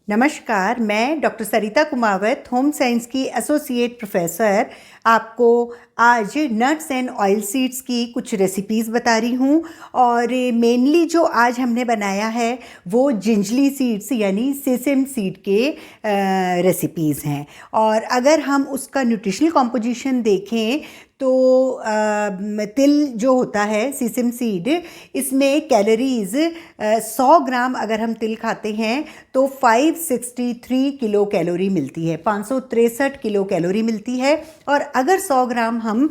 नमस्कार, मैं डॉक्टर सरिता Kumawat, home science की एसोसिएट प्रोफेसर, आपको आज नट्स एंड ऑयल सीड्स की कुछ रेसिपीज़ बता रही हूँ। और मेनली जो आज हमने बनाया है वो जिंजली सीड्स यानी सेसम सीड के रेसिपीज़ हैं। और अगर हम उसका न्यूट्रिशनल कॉम्पोजिशन देखें तो तिल जो होता है सीसम सीड, इसमें कैलोरीज़ 100 ग्राम अगर हम तिल खाते हैं तो 563 किलो कैलोरी मिलती है, 563 किलो कैलोरी मिलती है। और अगर 100 ग्राम हम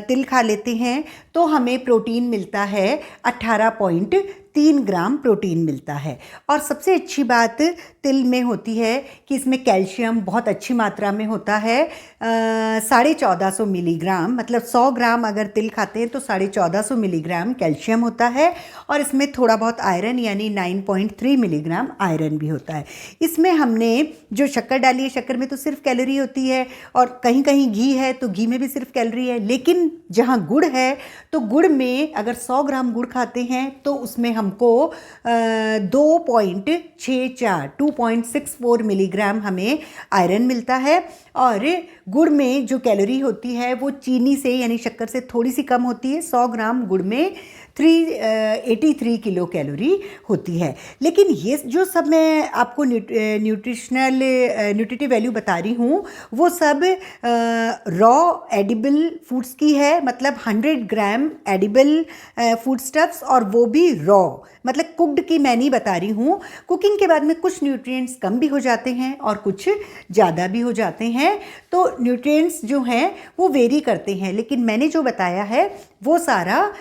तिल खा लेते हैं तो हमें प्रोटीन मिलता है 18.3 ग्राम प्रोटीन मिलता है। और सबसे अच्छी बात तिल में होती है कि इसमें कैल्शियम बहुत अच्छी मात्रा में होता है, 1450 मिलीग्राम, मतलब 100 ग्राम अगर तिल खाते हैं तो 1450 मिलीग्राम कैल्शियम होता है। और इसमें थोड़ा बहुत आयरन यानी 9.3 मिलीग्राम आयरन भी होता है। इसमें हमने जो शक्कर डाली है, शक्कर में तो सिर्फ कैलोरी होती है, और कहीं कहीं घी है तो घी में भी सिर्फ कैलोरी है। लेकिन जहाँ गुड़ है तो गुड़ में अगर 100 ग्राम गुड़ खाते हैं तो उसमें हमको 2.64 मिलीग्राम हमें आयरन मिलता है। और गुड़ में जो कैलोरी होती है वो चीनी से यानी शक्कर से थोड़ी सी कम होती है। 100 ग्राम गुड़ में 383 किलो कैलोरी होती है। लेकिन ये जो सब मैं आपको न्यूट्रिटिव वैल्यू बता रही हूँ वो सब रॉ एडिबल फूड्स की है, मतलब 100 ग्राम एडिबल फूड स्टफ्स, और वो भी रॉ, मतलब कुक्ड की मैं नहीं बता रही हूँ। कुकिंग के बाद में कुछ न्यूट्रिएंट्स कम भी हो जाते हैं और कुछ ज़्यादा भी हो जाते हैं, तो न्यूट्रिएंट्स जो हैं वो वेरी करते हैं। लेकिन मैंने जो बताया है वो सारा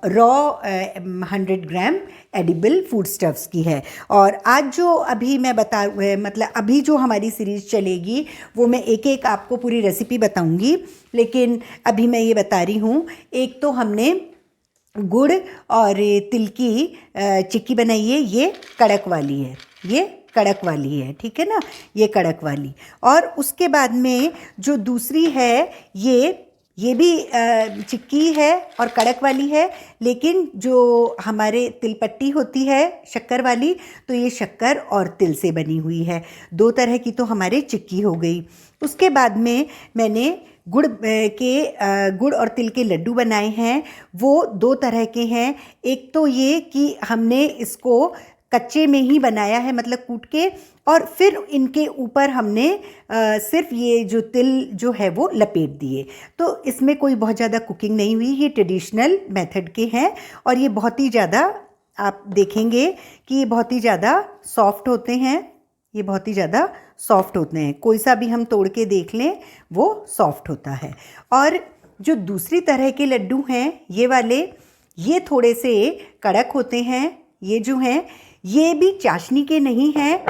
रॉ 100 ग्राम एडिबल फूड स्टफ्स की है। और आज जो अभी मैं मतलब अभी जो हमारी सीरीज़ चलेगी वो मैं एक एक आपको पूरी रेसिपी बताऊंगी। लेकिन अभी मैं ये बता रही हूँ, एक तो हमने गुड़ और तिल की चिक्की बनाई है, ये कड़क वाली है, ये कड़क वाली है, ठीक है ना, ये कड़क वाली। और उसके बाद में जो दूसरी है ये भी चिक्की है और कड़क वाली है। लेकिन जो हमारे तिलपट्टी होती है शक्कर वाली, तो ये शक्कर और तिल से बनी हुई है। दो तरह की तो हमारे चिक्की हो गई। उसके बाद में मैंने गुड़ और तिल के लड्डू बनाए हैं, वो दो तरह के हैं। एक तो ये कि हमने इसको कच्चे में ही बनाया है, मतलब कूट के, और फिर इनके ऊपर हमने सिर्फ ये जो तिल जो है वो लपेट दिए। तो इसमें कोई बहुत ज़्यादा कुकिंग नहीं हुई, ये ट्रेडिशनल मेथड के हैं। और ये बहुत ही ज़्यादा, आप देखेंगे कि ये बहुत ही ज़्यादा सॉफ्ट होते हैं, ये बहुत ही ज़्यादा सॉफ्ट होते हैं, कोई सा भी हम तोड़ के देख लें वो सॉफ्ट होता है। और जो दूसरी तरह के लड्डू हैं ये वाले, ये थोड़े से कड़क होते हैं। ये जो हैं ये भी चाशनी के नहीं हैं,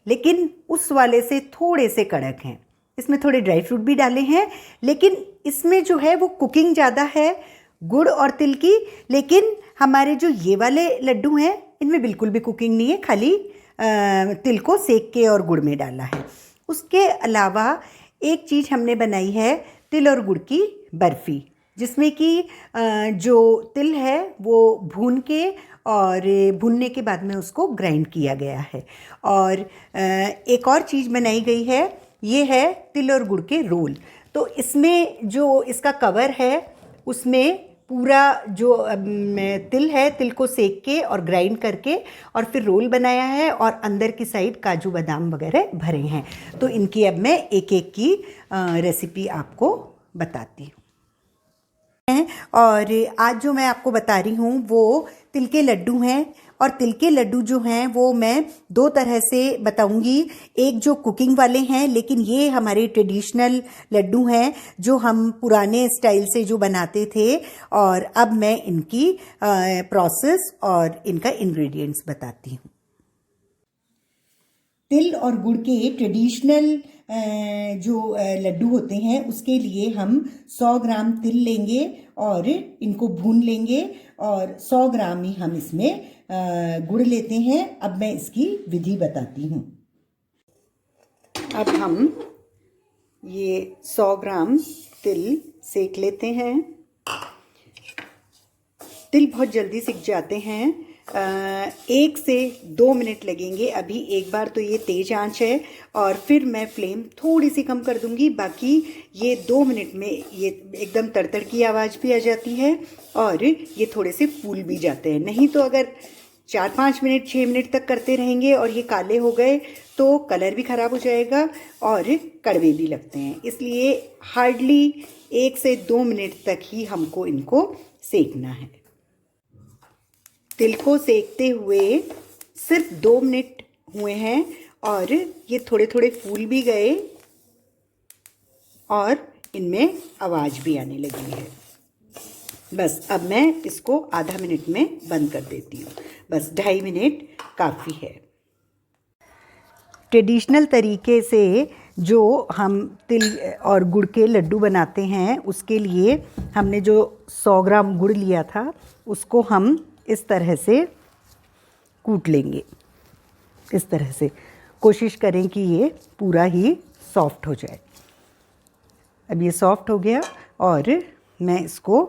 लेकिन उस वाले से थोड़े से कड़क हैं। इसमें थोड़े ड्राई फ्रूट भी डाले हैं, लेकिन इसमें जो है वो कुकिंग ज़्यादा है गुड़ और तिल की। लेकिन हमारे जो ये वाले लड्डू हैं इनमें बिल्कुल भी कुकिंग नहीं है, खाली तिल को सेक के और गुड़ में डाला है। उसके अलावा एक चीज़ हमने बनाई है तिल और गुड़ की बर्फ़ी, जिसमें कि जो तिल है वो भून के और भुनने के बाद में उसको ग्राइंड किया गया है। और एक और चीज़ बनाई गई है, ये है तिल और गुड़ के रोल। तो इसमें जो इसका कवर है उसमें पूरा जो तिल है, तिल को सेक के और ग्राइंड करके और फिर रोल बनाया है, और अंदर की साइड काजू बादाम वगैरह भरे हैं। तो इनकी अब मैं एक एक की रेसिपी आपको बताती हूँ। और आज जो मैं आपको बता रही हूँ वो तिल के लड्डू हैं। और तिल के लड्डू जो हैं वो मैं दो तरह से बताऊंगी। एक जो कुकिंग वाले हैं, लेकिन ये हमारे ट्रेडिशनल लड्डू हैं जो हम पुराने स्टाइल से जो बनाते थे। और अब मैं इनकी प्रोसेस और इनका इंग्रेडिएंट्स बताती हूँ। तिल और गुड़ के ट्रेडिशनल जो लड्डू होते हैं उसके लिए हम 100 ग्राम तिल लेंगे और इनको भून लेंगे, और 100 ग्राम ही हम इसमें गुड़ लेते हैं। अब मैं इसकी विधि बताती हूँ। अब हम ये 100 ग्राम तिल सेक लेते हैं। तिल बहुत जल्दी सिक जाते हैं, 1 से 2 मिनट लगेंगे। अभी एक बार तो ये तेज़ आंच है और फिर मैं फ्लेम थोड़ी सी कम कर दूंगी। बाकी ये 2 मिनट में ये एकदम तड़तड़ की आवाज़ भी आ जाती है और ये थोड़े से फूल भी जाते हैं। नहीं तो अगर 4-5 मिनट 6 मिनट तक करते रहेंगे और ये काले हो गए तो कलर भी ख़राब हो जाएगा और कड़वे भी लगते हैं। इसलिए हार्डली 1 से 2 मिनट तक ही हमको इनको सेकना है। तिल को सेकते हुए सिर्फ 2 मिनट हुए हैं और ये थोड़े थोड़े फूल भी गए और इनमें आवाज़ भी आने लगी है। बस अब मैं इसको आधा मिनट में बंद कर देती हूँ। बस 2.5 मिनट काफ़ी है। ट्रेडिशनल तरीके से जो हम तिल और गुड़ के लड्डू बनाते हैं उसके लिए हमने जो 100 ग्राम गुड़ लिया था उसको हम इस तरह से कूट लेंगे। इस तरह से कोशिश करें कि ये पूरा ही सॉफ्ट हो जाए। अब ये सॉफ्ट हो गया और मैं इसको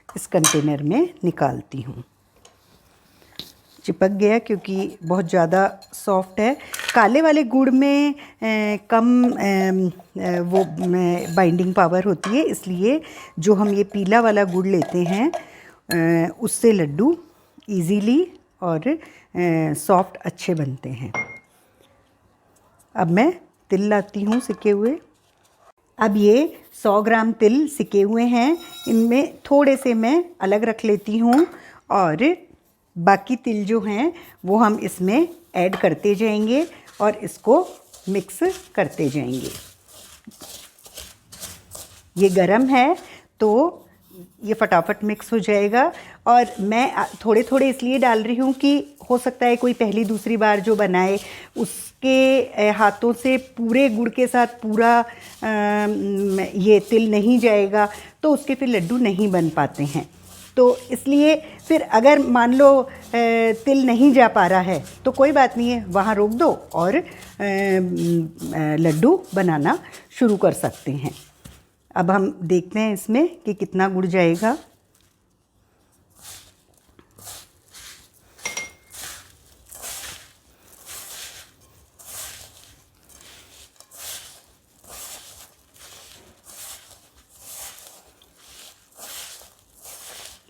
इस कंटेनर में निकालती हूँ। चिपक गया क्योंकि बहुत ज़्यादा सॉफ्ट है। काले वाले गुड़ में कम वो बाइंडिंग पावर होती है, इसलिए जो हम ये पीला वाला गुड़ लेते हैं उससे लड्डू इजीली और सॉफ्ट अच्छे बनते हैं। अब मैं तिल लाती हूँ सिके हुए। अब ये 100 ग्राम तिल सिके हुए हैं, इनमें थोड़े से मैं अलग रख लेती हूँ और बाकी तिल जो हैं वो हम इसमें ऐड करते जाएंगे और इसको मिक्स करते जाएंगे। ये गरम है तो ये फटाफट मिक्स हो जाएगा और मैं थोड़े थोड़े इसलिए डाल रही हूँ कि हो सकता है कोई पहली दूसरी बार जो बनाए उसके हाथों से पूरे गुड़ के साथ पूरा ये तिल नहीं जाएगा तो उसके फिर लड्डू नहीं बन पाते हैं। तो इसलिए फिर अगर मान लो तिल नहीं जा पा रहा है तो कोई बात नहीं है, वहाँ रोक दो और लड्डू बनाना शुरू कर सकते हैं। अब हम देखते हैं इसमें कि कितना गुड़ जाएगा।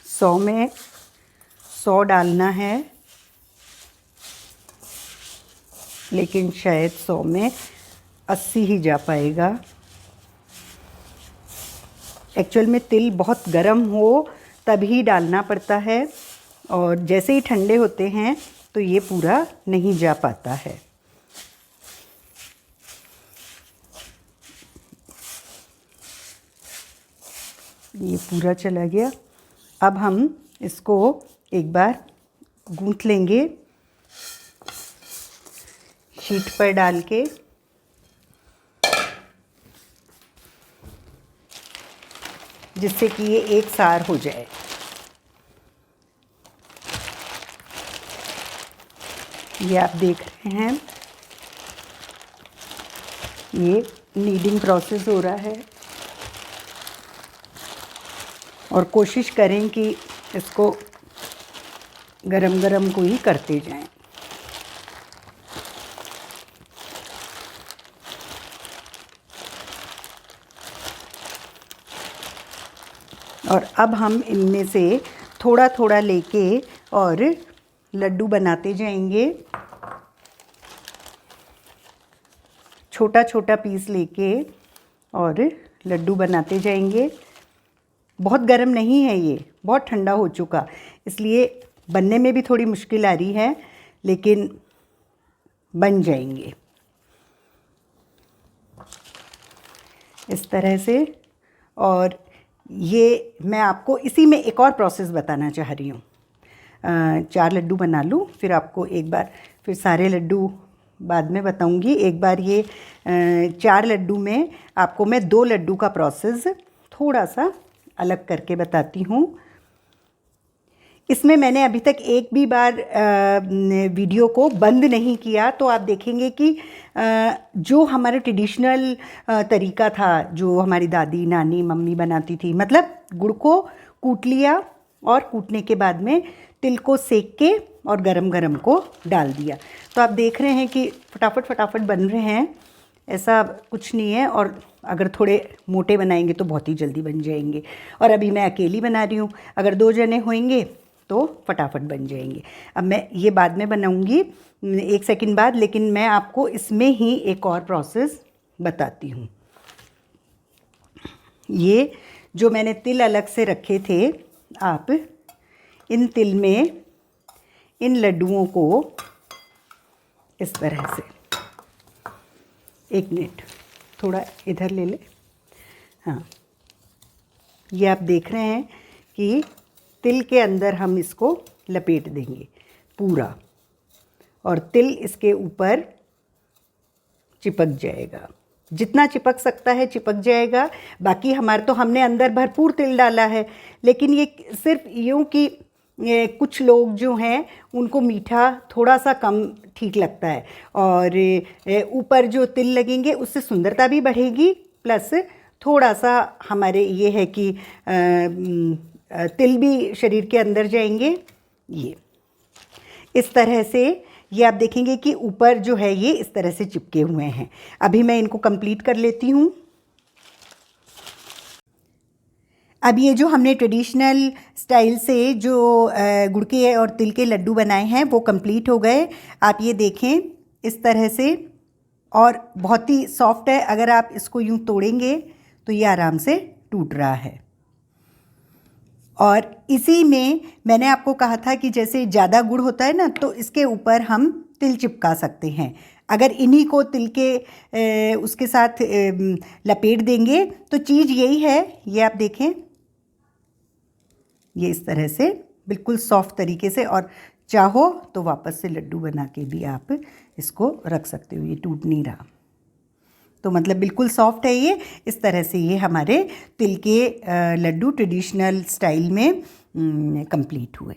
सौ में 100 डालना है, लेकिन शायद 100 में 80 ही जा पाएगा। एक्चुअल में तिल बहुत गर्म हो तभी डालना पड़ता है और जैसे ही ठंडे होते हैं तो ये पूरा नहीं जा पाता है। ये पूरा चला गया। अब हम इसको एक बार गूंथ लेंगे शीट पर डाल के। जिससे कि ये एक सार हो जाए। ये आप देख रहे हैं, ये नीडिंग प्रोसेस हो रहा है और कोशिश करें कि इसको गरम गरम को ही करते जाएं। और अब हम इनमें से थोड़ा थोड़ा लेके और लड्डू बनाते जाएंगे। छोटा छोटा पीस लेके और लड्डू बनाते जाएंगे। बहुत गर्म नहीं है, ये बहुत ठंडा हो चुका, इसलिए बनने में भी थोड़ी मुश्किल आ रही है, लेकिन बन जाएंगे इस तरह से। और ये मैं आपको इसी में एक और प्रोसेस बताना चाह रही हूँ। 4 लड्डू बना लूँ, फिर आपको एक बार फिर सारे लड्डू बाद में बताऊँगी। एक बार ये 4 लड्डू में आपको मैं 2 लड्डू का प्रोसेस थोड़ा सा अलग करके बताती हूँ। इसमें मैंने अभी तक एक भी बार वीडियो को बंद नहीं किया, तो आप देखेंगे कि जो हमारा ट्रेडिशनल तरीका था, जो हमारी दादी नानी मम्मी बनाती थी, मतलब गुड़ को कूट लिया और कूटने के बाद में तिल को सेक के और गरम गरम को डाल दिया। तो आप देख रहे हैं कि फटाफट फटाफट बन रहे हैं, ऐसा कुछ नहीं है। और अगर थोड़े मोटे बनाएंगे तो बहुत ही जल्दी बन जाएंगे। और अभी मैं अकेली बना रही हूँ, अगर 2 जने होंगे तो फटाफट बन जाएंगे। अब मैं ये बाद में बनाऊँगी 1 सेकंड बाद, लेकिन मैं आपको इसमें ही एक और प्रोसेस बताती हूँ। ये जो मैंने तिल अलग से रखे थे, आप इन तिल में इन लड्डुओं को इस तरह से, 1 मिनट थोड़ा इधर ले ले, हाँ, ये आप देख रहे हैं कि तिल के अंदर हम इसको लपेट देंगे पूरा, और तिल इसके ऊपर चिपक जाएगा। जितना चिपक सकता है चिपक जाएगा। बाकी हमने अंदर भरपूर तिल डाला है, लेकिन ये सिर्फ यूँ कि कुछ लोग जो हैं उनको मीठा थोड़ा सा कम ठीक लगता है, और ऊपर जो तिल लगेंगे उससे सुंदरता भी बढ़ेगी, प्लस थोड़ा सा हमारे ये है कि तिल भी शरीर के अंदर जाएंगे। ये इस तरह से ये आप देखेंगे कि ऊपर जो है ये इस तरह से चिपके हुए हैं। अभी मैं इनको कंप्लीट कर लेती हूँ। अब ये जो हमने ट्रेडिशनल स्टाइल से जो गुड़ के और तिल के लड्डू बनाए हैं वो कंप्लीट हो गए। आप ये देखें इस तरह से, और बहुत ही सॉफ्ट है। अगर आप इसको यूँ तोड़ेंगे तो ये आराम से टूट रहा है। और इसी में मैंने आपको कहा था कि जैसे ज़्यादा गुड़ होता है ना, तो इसके ऊपर हम तिल चिपका सकते हैं। अगर इन्हीं को तिल के उसके साथ लपेट देंगे तो चीज़ यही है। ये आप देखें, ये इस तरह से बिल्कुल सॉफ्ट तरीके से, और चाहो तो वापस से लड्डू बना के भी आप इसको रख सकते हो, ये टूट नहीं रहा। तो मतलब बिल्कुल सॉफ्ट है ये। इस तरह से ये हमारे तिल के लड्डू ट्रेडिशनल स्टाइल में कंप्लीट हुए।